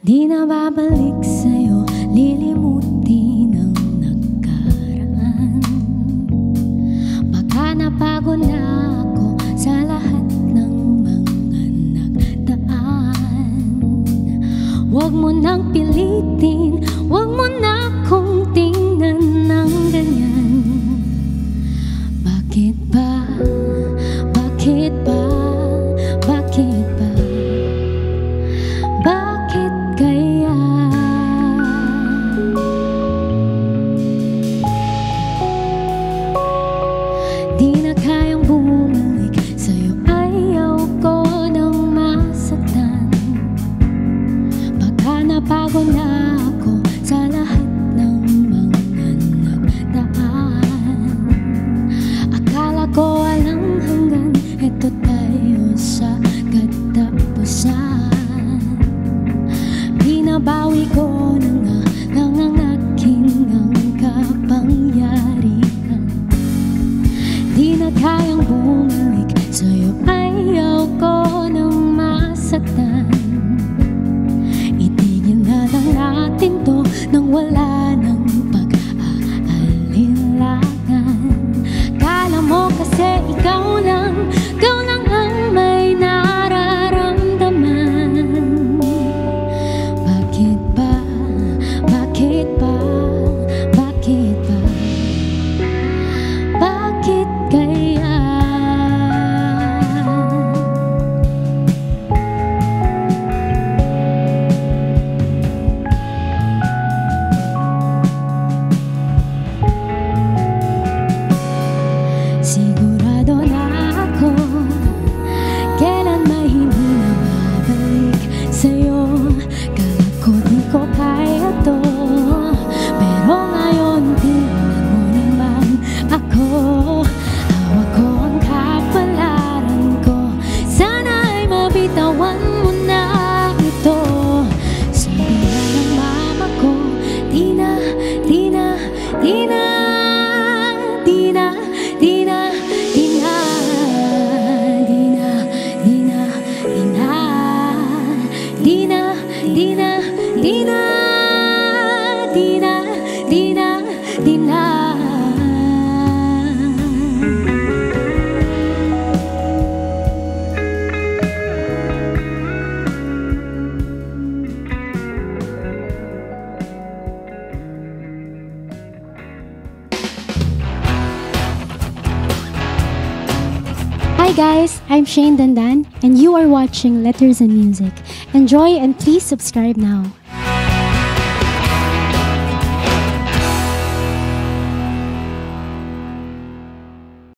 Di na babalik sa'yo, lilimutin ang nakaraan. Baka napagod na ako sa lahat ng mga nagdaan. Huwag mo nang pilitin, huwag mo na akong tingnan ng ganyan. Bakit ba? Bakit ba? Bakit ba? Bakit kaya? Di na kayang bumalik sa'yo, ayaw ko nang masaktan. Baka napagod na ako sa lahat ng mga nagdaan. Akala ko walang hanggan, eto tayo sa katapusan. Binabawi ko na nga lang ang aking ang kapangyarihan. Di na kayang bumalik sa'yo, ayaw ko nang masaktan. Itigil na lang natin to nang wala nang pag-aalilangan. Kala mo kasi ikaw lang ang may nararamdaman. Bakit ba? Bakit ba? Bakit ba? Bakit kaya? Sigurado na ako, kailan may hindi na babalik sa'yo. Kala ko di ko kaya to, pero ngayon tingnan mo naman ako. Hawak ko ang kapalaran ko, sana'y mabitawan mo na ito. Sabi nga ng mama ko, di na, di na, di na, di na, di na, di na, di na, di na, di na, di na, di na, di na, di na, di na, di na. Hi guys, I'm Shane Dandan and you are watching Letters and Music. Enjoy and please subscribe now.